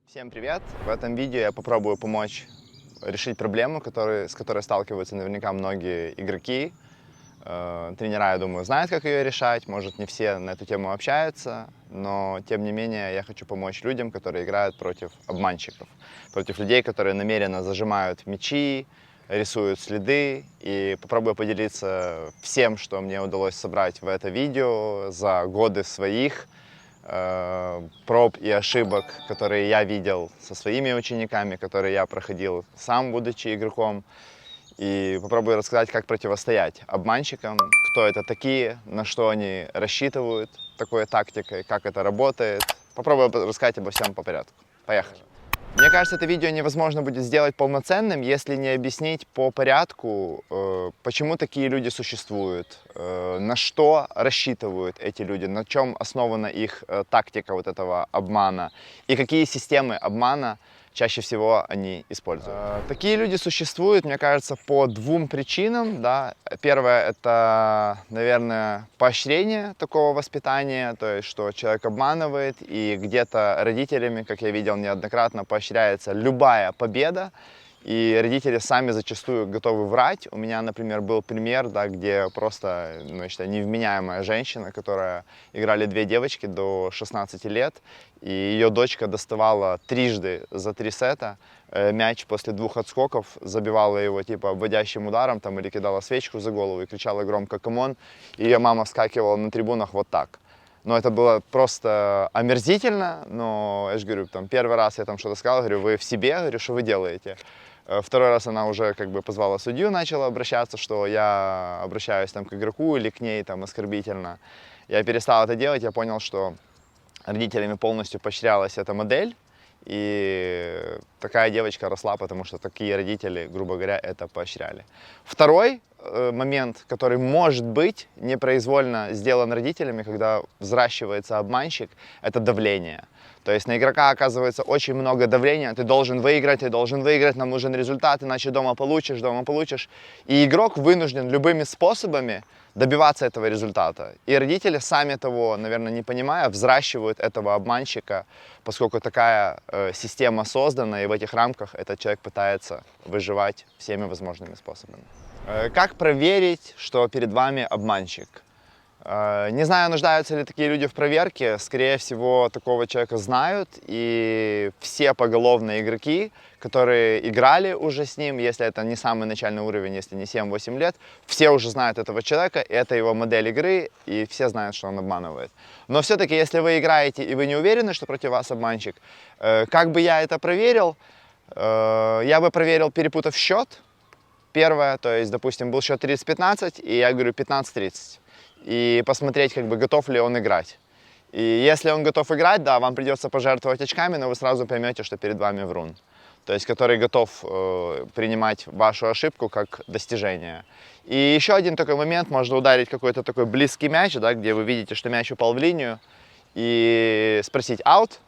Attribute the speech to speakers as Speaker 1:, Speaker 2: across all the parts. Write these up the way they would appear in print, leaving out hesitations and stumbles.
Speaker 1: Всем привет! В этом видео я попробую помочь решить проблему, с которой сталкиваются наверняка многие игроки. Тренера, я думаю, знают, как ее решать, может, не все на эту тему общаются, но, тем не менее, я хочу помочь людям, которые играют против обманщиков, против людей, которые намеренно зажимают мячи, рисуют следы, и попробую поделиться всем, что мне удалось собрать в это видео за годы своих проб и ошибок, которые я видел со своими учениками, которые я проходил сам, будучи игроком. И попробую рассказать, как противостоять обманщикам, кто это такие, на что они рассчитывают такой тактикой, как это работает. Попробую рассказать обо всем по порядку. Поехали! Мне кажется, это видео невозможно будет сделать полноценным, если не объяснить по порядку, почему такие люди существуют, на что рассчитывают эти люди, на чем основана их тактика вот этого обмана и какие системы обмана чаще всего они используют. Такие люди существуют, мне кажется, по двум причинам. Да. Первое – это, наверное, поощрение такого воспитания, то есть, что человек обманывает, и где-то родителями, как я видел неоднократно, поощряется любая победа, и родители сами зачастую готовы врать. У меня, например, был пример, да, где просто, я считаю, невменяемая женщина, которая играли две девочки до 16 лет, и ее дочка доставала трижды за 3 сета мяч после 2 отскоков, забивала его типа обводящим ударом там, или кидала свечку за голову и кричала громко «камон!». И ее мама вскакивала на трибунах вот так. Но это было просто омерзительно, но я же говорю, там, первый раз я там что-то сказал, говорю, вы в себе, говорю, что вы делаете? Второй раз она уже как бы позвала судью, начала обращаться, что я обращаюсь там к игроку или к ней там оскорбительно. Я перестал это делать, я понял, что родителями полностью поощрялась эта модель, и такая девочка росла, потому что такие родители, грубо говоря, это поощряли. Второй момент, который может быть непроизвольно сделан родителями, когда взращивается обманщик, это давление. То есть на игрока оказывается очень много давления, ты должен выиграть, нам нужен результат, иначе дома получишь. И игрок вынужден любыми способами добиваться этого результата. И родители, сами того, наверное, не понимая, взращивают этого обманщика, поскольку такая система создана, и в этих рамках этот человек пытается выживать всеми возможными способами. Как проверить, что перед вами обманщик? Не знаю, нуждаются ли такие люди в проверке, скорее всего, такого человека знают, и все поголовные игроки, которые играли уже с ним, если это не самый начальный уровень, если не 7-8 лет, все уже знают этого человека, это его модель игры, и все знают, что он обманывает. Но все-таки, если вы играете, и вы не уверены, что против вас обманщик, как бы я это проверил? Я бы проверил, перепутав счет. Первое, то есть, допустим, был счет 30-15, и я говорю 15-30. И посмотреть, как бы, готов ли он играть. И если он готов играть, да, вам придется пожертвовать очками, но вы сразу поймете, что перед вами врун. То есть, который готов принимать вашу ошибку как достижение. И еще один такой момент, можно ударить какой-то такой близкий мяч, да, где вы видите, что мяч упал в линию, и спросить «аут»,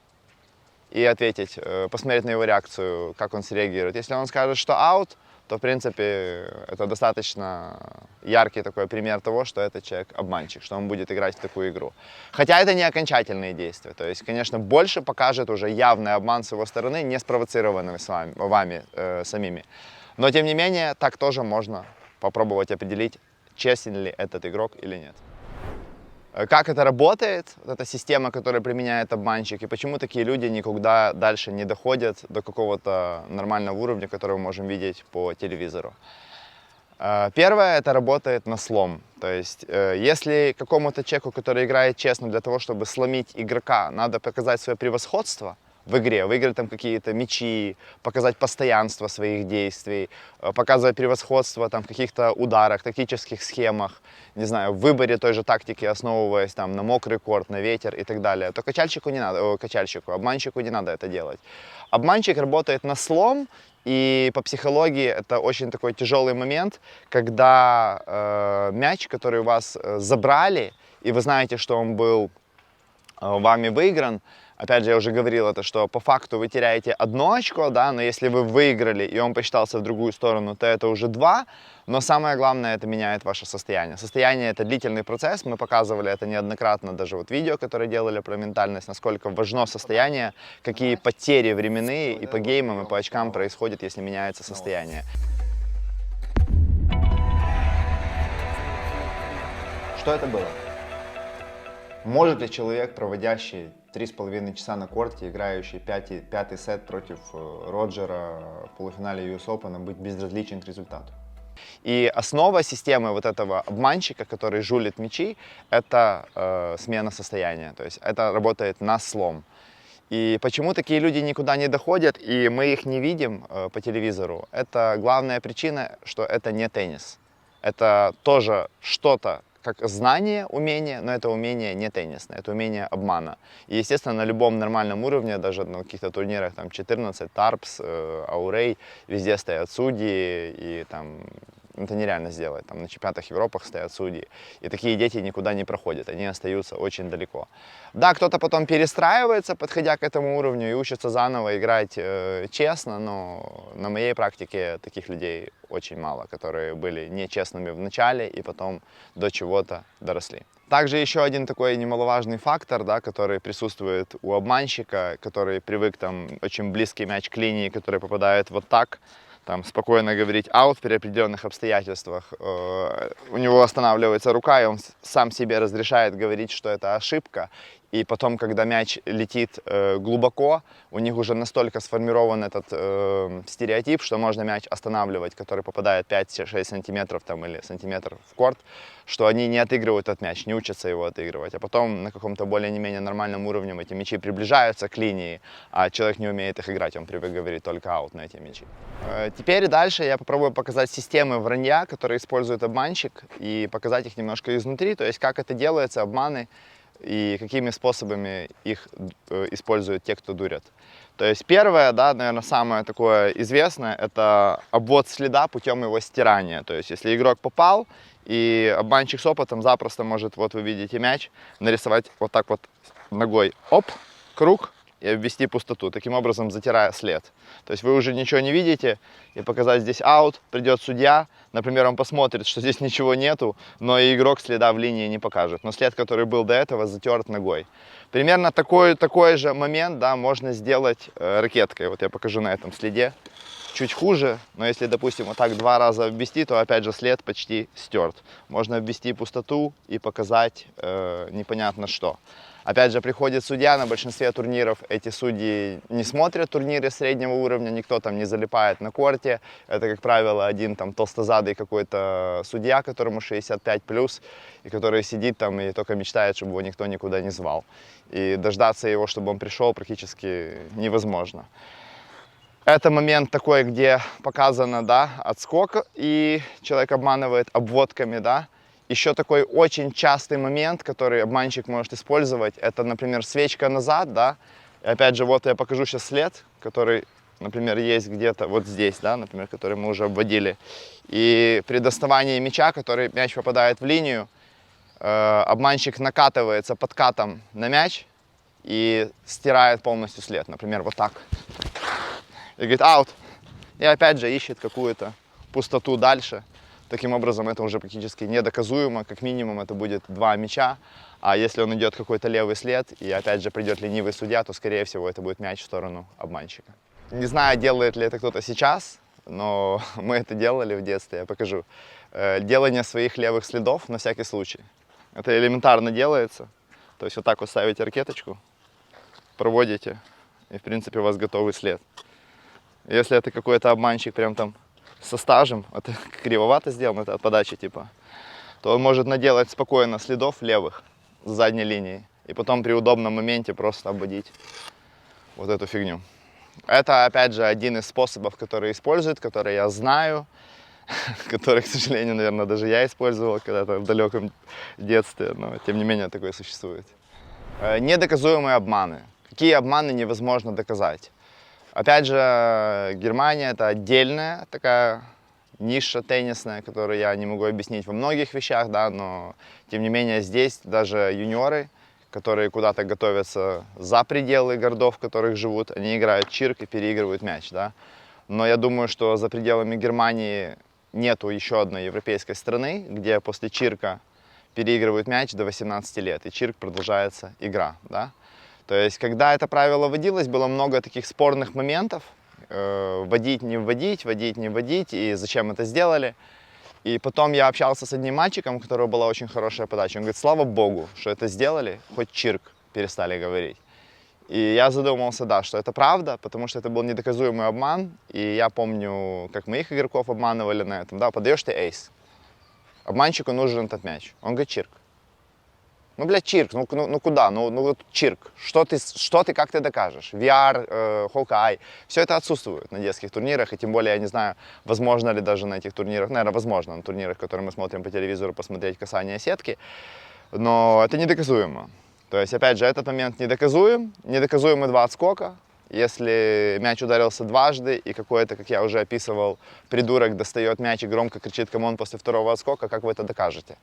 Speaker 1: и ответить, посмотреть на его реакцию, как он среагирует. Если он скажет, что «аут», то, в принципе, это достаточно яркий такой пример того, что этот человек обманщик, что он будет играть в такую игру. Хотя это не окончательные действия. То есть, конечно, больше покажет уже явный обман с его стороны, не спровоцированный вами самими. Но, тем не менее, так тоже можно попробовать определить, честен ли этот игрок или нет. Как это работает, вот эта система, которую применяет обманщик, и почему такие люди никогда дальше не доходят до какого-то нормального уровня, который мы можем видеть по телевизору. Первое, это работает на слом. То есть, если какому-то человеку, который играет честно, для того, чтобы сломить игрока, надо показать свое превосходство в игре, выиграть там какие-то мячи, показать постоянство своих действий, показывать превосходство там, в каких-то ударах, тактических схемах, не знаю, в выборе той же тактики, основываясь там, на мокрый корт, на ветер и так далее, то обманщику не надо это делать. Обманщик работает на слом, и по психологии это очень такой тяжелый момент, когда мяч, который у вас забрали, и вы знаете, что он был вами выигран, Опять же, я уже говорил это, что по факту вы теряете 1 очко, да, но если вы выиграли и он посчитался в другую сторону, то это уже 2. Но самое главное, это меняет ваше состояние. Состояние — это длительный процесс, мы показывали это неоднократно, даже вот видео, которое делали про ментальность, насколько важно состояние, какие потери временные и по геймам, и по очкам происходят, если меняется состояние. Что это было? Может ли человек, проводящий 3,5 часа на корте, играющий пятый сет против Роджера в полуфинале US Open, быть безразличен к результату? И основа системы вот этого обманщика, который жулит мячи, это смена состояния. То есть это работает на слом. И почему такие люди никуда не доходят, и мы их не видим по телевизору, это главная причина, что это не теннис. Это тоже что-то, как знание, умение, но это умение не теннисное, это умение обмана. И, естественно, на любом нормальном уровне, даже на каких-то турнирах, там 14, Тарпс, Аурей, везде стоят судьи, и там это нереально сделать. Там на чемпионатах Европы стоят судьи, и такие дети никуда не проходят, они остаются очень далеко. Да, кто-то потом перестраивается, подходя к этому уровню, и учится заново играть честно, но на моей практике таких людей очень мало, которые были нечестными в начале и потом до чего-то доросли. Также еще один такой немаловажный фактор, да, который присутствует у обманщика, который привык там очень близкий мяч к линии, который попадает вот так, там спокойно говорить аут при определенных обстоятельствах. У него останавливается рука, и он сам себе разрешает говорить, что это ошибка. И потом, когда мяч летит глубоко, у них уже настолько сформирован этот стереотип, что можно мяч останавливать, который попадает 5-6 сантиметров там, или сантиметр в корт, что они не отыгрывают этот мяч, не учатся его отыгрывать. А потом на каком-то более-менее нормальном уровне эти мячи приближаются к линии, а человек не умеет их играть, он привык говорить только аут на эти мячи. Теперь дальше я попробую показать системы вранья, которые использует обманщик, и показать их немножко изнутри, то есть как это делается, обманы, и какими способами их используют те, кто дурят. То есть первое, да, наверное, самое такое известное, это обвод следа путем его стирания. То есть если игрок попал, и обманщик с опытом запросто может, вот вы видите мяч, нарисовать вот так вот ногой, оп, круг, и обвести пустоту, таким образом затирая след. То есть вы уже ничего не видите, и показать здесь аут, придет судья, например, он посмотрит, что здесь ничего нету, но и игрок следа в линии не покажет. Но след, который был до этого, затерт ногой. Примерно такой же момент, да, можно сделать ракеткой. Вот я покажу на этом следе. Чуть хуже, но если, допустим, вот так 2 раза обвести, то опять же след почти стерт. Можно обвести пустоту и показать непонятно что. Опять же, приходит судья, на большинстве турниров эти судьи не смотрят турниры среднего уровня, никто там не залипает на корте. Это, как правило, один там толстозадый какой-то судья, которому 65+, и который сидит там и только мечтает, чтобы его никто никуда не звал. И дождаться его, чтобы он пришел, практически невозможно. Это момент такой, где показано, да, отскок, и человек обманывает обводками, да. Еще такой очень частый момент, который обманщик может использовать, это, например, свечка назад, да. И опять же, вот я покажу сейчас след, который, например, есть где-то вот здесь, да, например, который мы уже обводили. И при доставании мяча, который мяч попадает в линию, обманщик накатывается подкатом на мяч и стирает полностью след, например, вот так. И говорит аут. И опять же ищет какую-то пустоту дальше. Таким образом, это уже практически недоказуемо. Как минимум, это будет 2 мяча. А если он идет какой-то левый след, и опять же придет ленивый судья, то, скорее всего, это будет мяч в сторону обманщика. Не знаю, делает ли это кто-то сейчас, но мы это делали в детстве, я покажу. Делание своих левых следов на всякий случай. Это элементарно делается. То есть вот так вот ставите ракеточку, проводите, и, в принципе, у вас готовый след. Если это какой-то обманщик прям там со стажем, это кривовато сделано, это от подачи типа, то он может наделать спокойно следов левых с задней линии и потом при удобном моменте просто обводить вот эту фигню. Это, опять же, один из способов, который используют, который я знаю, который, к сожалению, наверное, даже я использовал когда-то в далеком детстве, но тем не менее такое существует. Недоказуемые обманы. Какие обманы невозможно доказать? Опять же, Германия — это отдельная такая ниша теннисная, которую я не могу объяснить во многих вещах, да, но тем не менее здесь даже юниоры, которые куда-то готовятся за пределы городов, в которых живут, они играют чирк и переигрывают мяч, да. Но я думаю, что за пределами Германии нету еще одной европейской страны, где после чирка переигрывают мяч до 18 лет, и чирк продолжается игра, да. То есть, когда это правило вводилось, было много таких спорных моментов, вводить, не вводить, вводить, не вводить, и зачем это сделали. И потом я общался с одним мальчиком, у которого была очень хорошая подача. Он говорит, слава богу, что это сделали, хоть чирк перестали говорить. И я задумался, да, что это правда, потому что это был недоказуемый обман. И я помню, как моих игроков обманывали на этом. Да, подаешь ты эйс. Обманщику нужен этот мяч. Он говорит, чирк. Ну, блядь, чирк, ну куда? Ну чирк. Что ты, как ты докажешь? VR, Hawkeye, все это отсутствует на детских турнирах, и тем более, я не знаю, возможно ли даже на этих турнирах, наверное, возможно, на турнирах, которые мы смотрим по телевизору, посмотреть касание сетки, но это недоказуемо. То есть, опять же, этот момент недоказуем, недоказуемы два отскока. Если мяч ударился дважды, и какой-то, как я уже описывал, придурок достает мяч и громко кричит камон после второго отскока, как вы это докажете?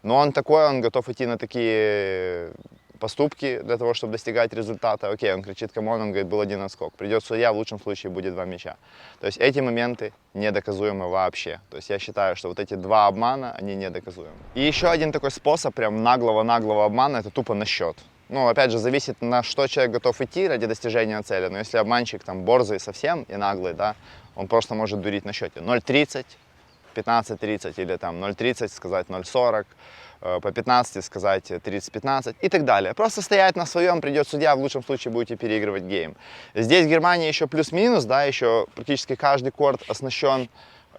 Speaker 1: Но он такой, он готов идти на такие поступки для того, чтобы достигать результата. Окей, он кричит камон, он говорит, был один отскок. Придет судья, в лучшем случае будет два мяча. То есть эти моменты недоказуемы вообще. То есть я считаю, что вот эти два обмана, они недоказуемы. И еще один такой способ прям наглого обмана, это тупо на счет. Ну, опять же, зависит, на что человек готов идти ради достижения цели. Но если обманщик там борзый совсем и наглый, да, он просто может дурить на счете. 0,30, 15-30 или там 0,30 сказать 0,40, по 15 сказать 30-15 и так далее. Просто стоять на своем, придет судья, в лучшем случае будете переигрывать гейм. Здесь в Германии еще плюс-минус, да, еще практически каждый корт оснащен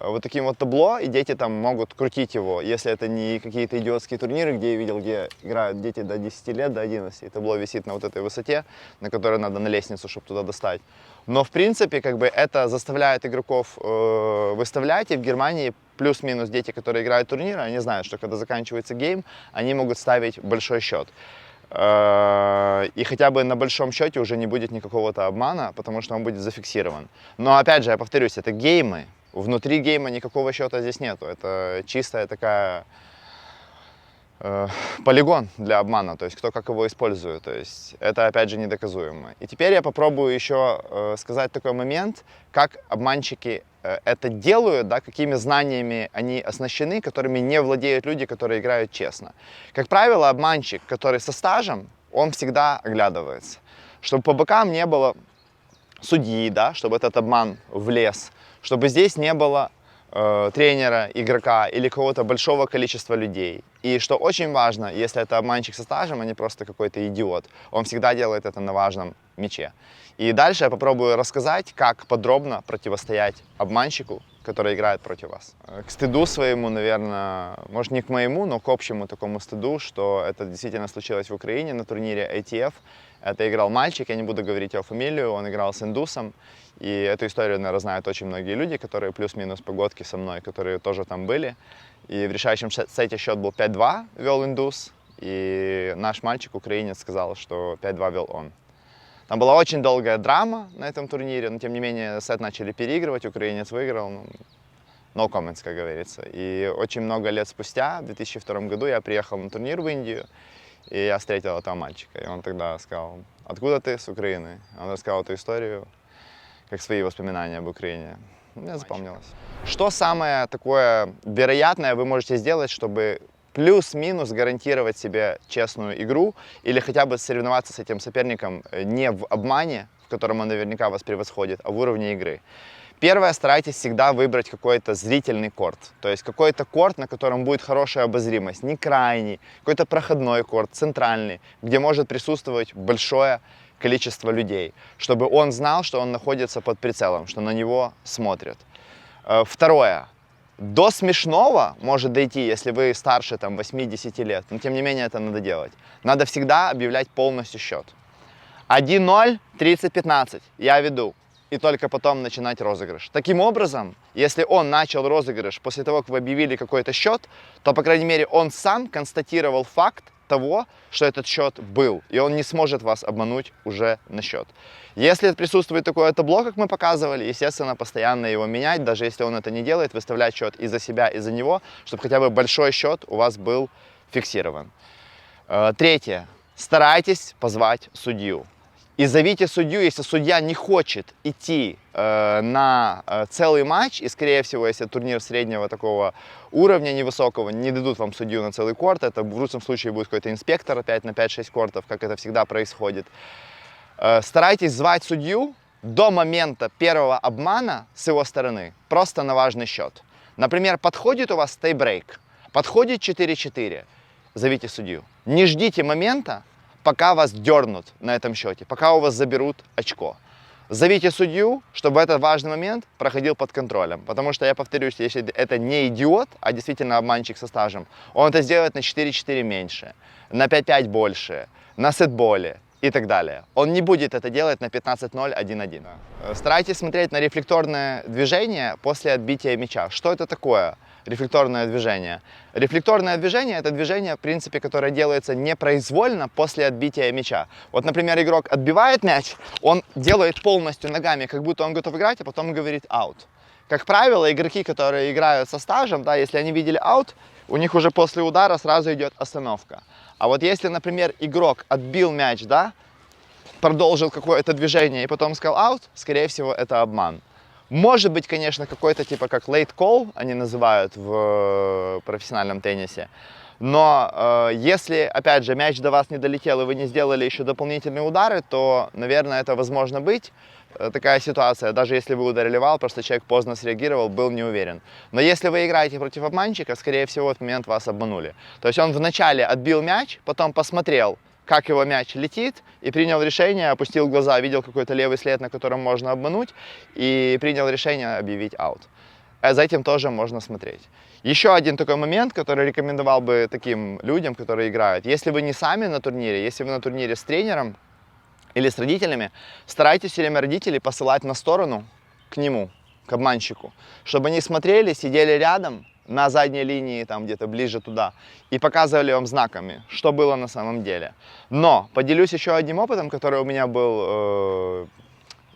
Speaker 1: вот таким вот табло, и дети там могут крутить его, если это не какие-то идиотские турниры, где я видел, где играют дети до 10 лет, до 11, и табло висит на вот этой высоте, на которой надо на лестницу, чтобы туда достать. Но в принципе, как бы это заставляет игроков выставлять, и в Германии плюс-минус дети, которые играют турниры, они знают, что когда заканчивается гейм, они могут ставить большой счет. И хотя бы на большом счете уже не будет никакого-то обмана, потому что он будет зафиксирован. Но опять же, я повторюсь, это геймы. Внутри гейма никакого счета здесь нету. Это чистая такая полигон для обмана, то есть кто как его использует. То есть это опять же недоказуемо. И теперь я попробую еще сказать такой момент, как обманщики это делают, да, какими знаниями они оснащены, которыми не владеют люди, которые играют честно. Как правило, обманщик, который со стажем, он всегда оглядывается, чтобы по бокам не было судьи, да, чтобы этот обман влез, чтобы здесь не было тренера, игрока или какого-то большого количества людей. И что очень важно, если это обманщик со стажем, а не просто какой-то идиот, он всегда делает это на важном мяче. И дальше я попробую рассказать, как подробно противостоять обманщику, который играет против вас. К стыду своему, наверное, может не к моему, но к общему такому стыду, что это действительно случилось в Украине на турнире ITF. Это играл мальчик, я не буду говорить его фамилию, он играл с индусом. И эту историю, наверное, знают очень многие люди, которые плюс-минус погодки со мной, которые тоже там были. И в решающем сете счет был 5-2, вел индус. И наш мальчик, украинец, сказал, что 5-2 вел он. Там была очень долгая драма на этом турнире, но тем не менее сет начали переигрывать, украинец выиграл. Ну, no comments, как говорится. И очень много лет спустя, в 2002 году, я приехал на турнир в Индию, и я встретил этого мальчика. И он тогда сказал, откуда ты, с Украины? Он рассказал эту историю, как свои воспоминания об Украине. Мне запомнилось. Что самое такое вероятное вы можете сделать, чтобы плюс-минус гарантировать себе честную игру или хотя бы соревноваться с этим соперником не в обмане, в котором он наверняка вас превосходит, а в уровне игры? Первое, старайтесь всегда выбрать какой-то зрительный корт. То есть какой-то корт, на котором будет хорошая обозримость, не крайний, какой-то проходной корт, центральный, где может присутствовать большое количество людей, чтобы он знал, что он находится под прицелом, что на него смотрят. Второе. До смешного может дойти, если вы старше там, 8-10 лет, но тем не менее это надо делать. Надо всегда объявлять полностью счет. 1-0, 30-15, я веду. И только потом начинать розыгрыш. Таким образом, если он начал розыгрыш после того, как вы объявили какой-то счет, то, по крайней мере, он сам констатировал факт того, что этот счет был, и он не сможет вас обмануть уже на счет. Если присутствует такое табло, как мы показывали, естественно, постоянно его менять, даже если он это не делает, выставлять счет и за себя, и за него, чтобы хотя бы большой счет у вас был фиксирован. Третье. Старайтесь позвать судью. И зовите судью, если судья не хочет идти на целый матч, и, скорее всего, если турнир среднего такого уровня, невысокого, не дадут вам судью на целый корт, это в лучшем случае будет какой-то инспектор опять на 5-6 кортов, как это всегда происходит. Старайтесь звать судью до момента первого обмана с его стороны, просто на важный счет. Например, подходит у вас тайбрейк, подходит 4-4, зовите судью. Не ждите момента, пока вас дернут на этом счете, пока у вас заберут очко. Зовите судью, чтобы этот важный момент проходил под контролем. Потому что, я повторюсь, если это не идиот, а действительно обманщик со стажем, он это сделает на 4-4 меньше, на 5-5 больше, на сетболе и так далее. Он не будет это делать на 15-0, 1-1. Старайтесь смотреть на рефлекторное движение после отбития мяча. Что это такое? Рефлекторное движение. Рефлекторное движение – это движение, в принципе, которое делается непроизвольно после отбития мяча. Вот, например, игрок отбивает мяч, он делает полностью ногами, как будто он готов играть, а потом говорит «аут». Как правило, игроки, которые играют со стажем, да, если они видели «аут», у них уже после удара сразу идет остановка. А вот если, например, игрок отбил мяч, да, продолжил какое-то движение и потом сказал «аут», скорее всего, это обман. Может быть, конечно, какой-то типа как late call, они называют в профессиональном теннисе. Но если, опять же, мяч до вас не долетел и вы не сделали еще дополнительные удары, то, наверное, это возможно быть. Такая ситуация, даже если вы ударили вал, просто человек поздно среагировал, был не уверен. Но если вы играете против обманщика, скорее всего, в этот момент вас обманули. То есть он вначале отбил мяч, потом посмотрел, как его мяч летит, и принял решение, опустил глаза, видел какой-то левый след, на котором можно обмануть, и принял решение объявить аут. За этим тоже можно смотреть. Еще один такой момент, который рекомендовал бы таким людям, которые играют. Если вы не сами на турнире, если вы на турнире с тренером или с родителями, старайтесь все время родителей посылать на сторону к нему, к обманщику, чтобы они смотрели, сидели рядом, на задней линии, там где-то ближе туда, и показывали вам знаками, что было на самом деле. Но поделюсь еще одним опытом, который у меня был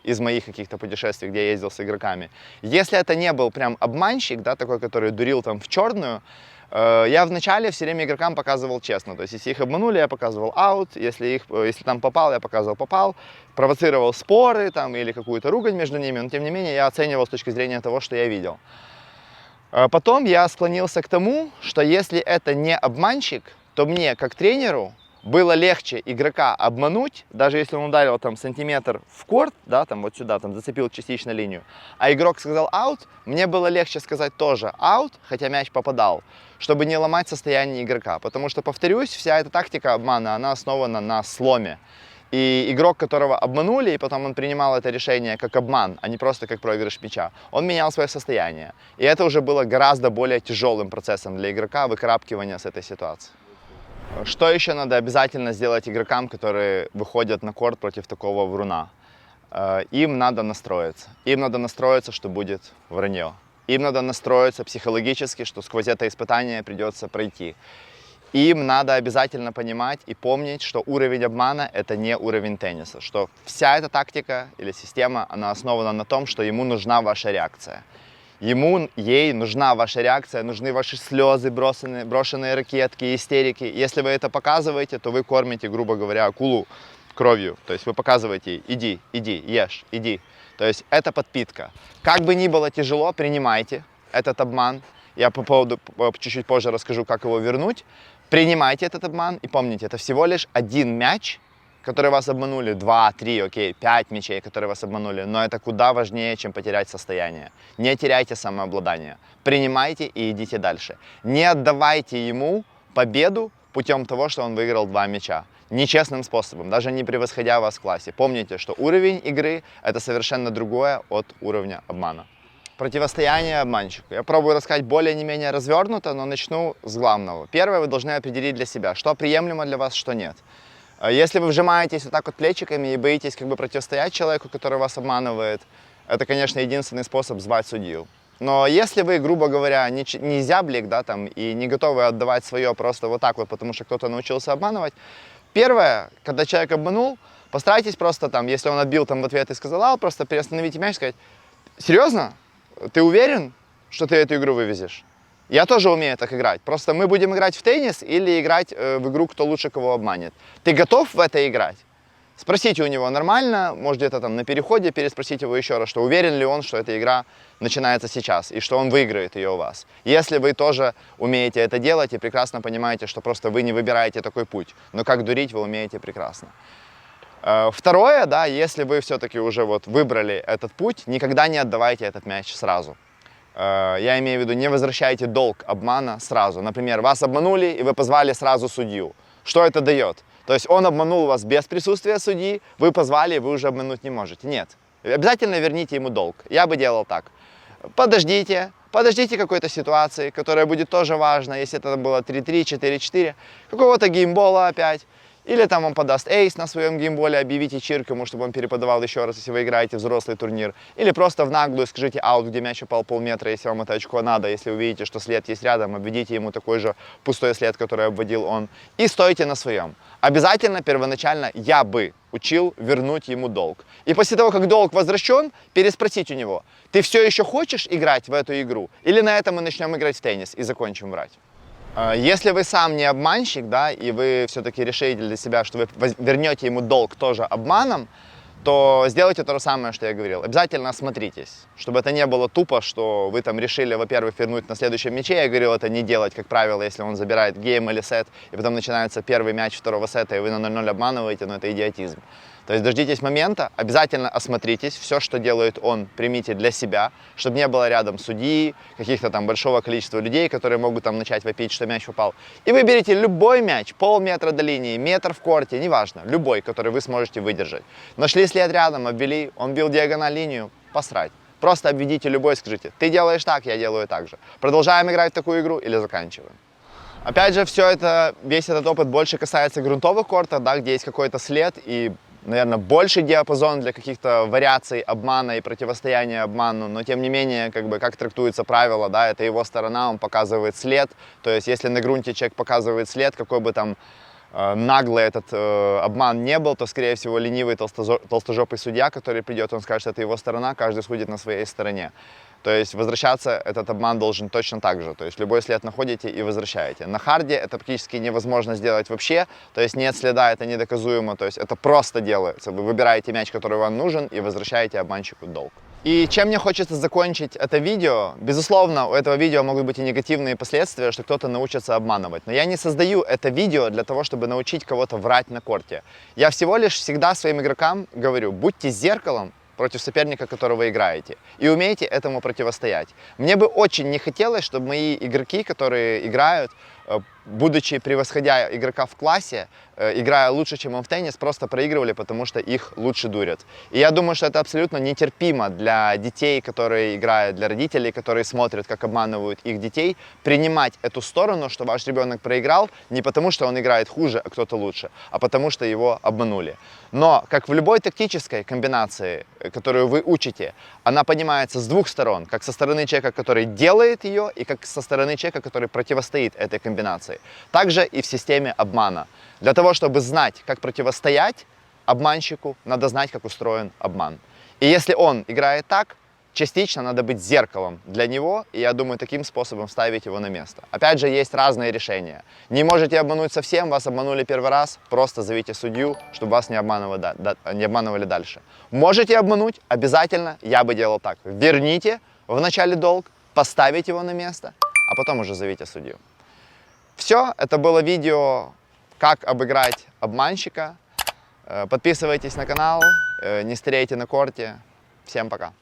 Speaker 1: из моих каких-то путешествий, где я ездил с игроками. Если это не был прям обманщик, да, такой, который дурил там в черную, я вначале все время игрокам показывал честно. То есть, если их обманули, я показывал аут, если там попал, я показывал попал, провоцировал споры там, или какую-то ругань между ними, но тем не менее я оценивал с точки зрения того, что я видел. Потом я склонился к тому, что если это не обманщик, то мне, как тренеру, было легче игрока обмануть, даже если он ударил там сантиметр в корт, да, там вот сюда, там зацепил частично линию, а игрок сказал аут, мне было легче сказать тоже аут, хотя мяч попадал, чтобы не ломать состояние игрока. Потому что, повторюсь, вся эта тактика обмана, она основана на сломе. И игрок, которого обманули, и потом он принимал это решение как обман, а не просто как проигрыш мяча, он менял свое состояние. И это уже было гораздо более тяжелым процессом для игрока выкрапкивания с этой ситуации. Что еще надо обязательно сделать игрокам, которые выходят на корт против такого вруна? Им надо настроиться. Им надо настроиться, что будет вранье. Им надо настроиться психологически, что сквозь это испытание придется пройти. Им надо обязательно понимать и помнить, что уровень обмана – это не уровень тенниса. Что вся эта тактика или система, она основана на том, что ему нужна ваша реакция. Ей нужна ваша реакция, нужны ваши слезы, брошенные ракетки, истерики. Если вы это показываете, то вы кормите, грубо говоря, акулу кровью. То есть вы показываете ей: иди, иди, ешь, иди. То есть это подпитка. Как бы ни было тяжело, принимайте этот обман. Я по поводу чуть-чуть позже расскажу, как его вернуть. Принимайте этот обман и помните, это всего лишь один мяч, который вас обманули, 2, 3, окей, 5 мячей, которые вас обманули, но это куда важнее, чем потерять состояние. Не теряйте самообладание, принимайте и идите дальше. Не отдавайте ему победу путем того, что он выиграл 2 мяча. Нечестным способом, даже не превосходя вас в классе. Помните, что уровень игры – это совершенно другое от уровня обмана. Противостояние обманщику. Я пробую рассказать более не менее развернуто, но начну с главного. Первое, вы должны определить для себя, что приемлемо для вас, что нет. Если вы вжимаетесь вот так вот плечиками и боитесь как бы противостоять человеку, который вас обманывает, это, конечно, единственный способ звать судью. Но если вы, грубо говоря, не зяблик, да, там, и не готовы отдавать свое просто вот так вот, потому что кто-то научился обманывать, первое, когда человек обманул, постарайтесь просто там, если он отбил там в ответ и сказал, просто приостановите мяч и сказать: серьезно? Ты уверен, что ты эту игру вывезешь? Я тоже умею так играть. Просто мы будем играть в теннис или играть в игру, кто лучше кого обманет. Ты готов в это играть? Спросите у него нормально, может где-то там на переходе переспросите его еще раз, что уверен ли он, что эта игра начинается сейчас и что он выиграет ее у вас. Если вы тоже умеете это делать и прекрасно понимаете, что просто вы не выбираете такой путь, но как дурить вы умеете прекрасно. Второе, да, если вы все-таки уже вот выбрали этот путь, никогда не отдавайте этот мяч сразу. Я имею в виду, не возвращайте долг обмана сразу. Например, вас обманули и вы позвали сразу судью. Что это дает? То есть он обманул вас без присутствия судьи, вы позвали, вы уже обмануть не можете. Нет. Обязательно верните ему долг. Я бы делал так. Подождите какой-то ситуации, которая будет тоже важна, если это было 3-3, 4-4, какого-то геймбола опять. Или там он подаст эйс на своем геймболе, объявите чиркому, чтобы он переподавал еще раз, если вы играете взрослый турнир. Или просто в наглую скажите аут, где мяч упал полметра, если вам это очко надо. Если увидите, что след есть рядом, обведите ему такой же пустой след, который обводил он. И стойте на своем. Обязательно первоначально я бы учил вернуть ему долг. И после того, как долг возвращен, переспросить у него, ты все еще хочешь играть в эту игру? Или на этом мы начнем играть в теннис и закончим врать? Если вы сам не обманщик, да, и вы все-таки решите для себя, что вы вернете ему долг тоже обманом, то сделайте то же самое, что я говорил. Обязательно осмотритесь, чтобы это не было тупо, что вы там решили, во-первых, вернуть на следующем мяче. Я говорил, это не делать, как правило, если он забирает гейм или сет, и потом начинается первый мяч второго сета, и вы на 0-0 обманываете, но это идиотизм. То есть дождитесь момента, обязательно осмотритесь, все, что делает он, примите для себя, чтобы не было рядом судьи, каких-то там большого количества людей, которые могут там начать вопить, что мяч упал. И выберите любой мяч, полметра до линии, метр в корте, неважно, любой, который вы сможете выдержать. Нашли след рядом, обвели, он бил диагональ линию, посрать. Просто обведите любой и скажите, ты делаешь так, я делаю так же. Продолжаем играть в такую игру или заканчиваем? Опять же, весь этот опыт больше касается грунтовых кортов, да, где есть какой-то след и, наверное, больший диапазон для каких-то вариаций обмана и противостояния обману, но тем не менее, как трактуется правило, да, это его сторона, он показывает след, то есть если на грунте человек показывает след, какой бы там наглый этот обман не был, то, скорее всего, ленивый толстожопый судья, который придет, он скажет, что это его сторона, каждый судит на своей стороне. То есть возвращаться этот обман должен точно так же. То есть любой след находите и возвращаете. На харде это практически невозможно сделать вообще. То есть нет следа, это недоказуемо. То есть это просто делается. Вы выбираете мяч, который вам нужен, и возвращаете обманщику долг. И чем мне хочется закончить это видео, безусловно, у этого видео могут быть и негативные последствия, что кто-то научится обманывать. Но я не создаю это видео для того, чтобы научить кого-то врать на корте. Я всего лишь всегда своим игрокам говорю, будьте зеркалом против соперника, которого вы играете, и умейте этому противостоять. Мне бы очень не хотелось, чтобы мои игроки, которые играют, будучи превосходя игрока в классе, играя лучше, чем он в теннис, просто проигрывали, потому что их лучше дурят. И я думаю, что это абсолютно нетерпимо для детей, которые играют, для родителей, которые смотрят, как обманывают их детей, принимать эту сторону, что ваш ребенок проиграл не потому, что он играет хуже, а кто-то лучше, а потому что его обманули. Но, как в любой тактической комбинации, которую вы учите, она понимается с двух сторон, как со стороны человека, который делает ее, и как со стороны человека, который противостоит этой комбинации. Также и в системе обмана. Для того, чтобы знать, как противостоять обманщику, надо знать, как устроен обман. И если он играет так, частично надо быть зеркалом для него, и я думаю, таким способом ставить его на место. Опять же, есть разные решения. Не можете обмануть совсем, вас обманули первый раз, просто зовите судью, чтобы вас не обманывали дальше. Можете обмануть, обязательно, я бы делал так. Верните вначале долг, поставить его на место, а потом уже зовите судью. Все, это было видео, как обыграть обманщика. Подписывайтесь на канал, не старейте на корте. Всем пока.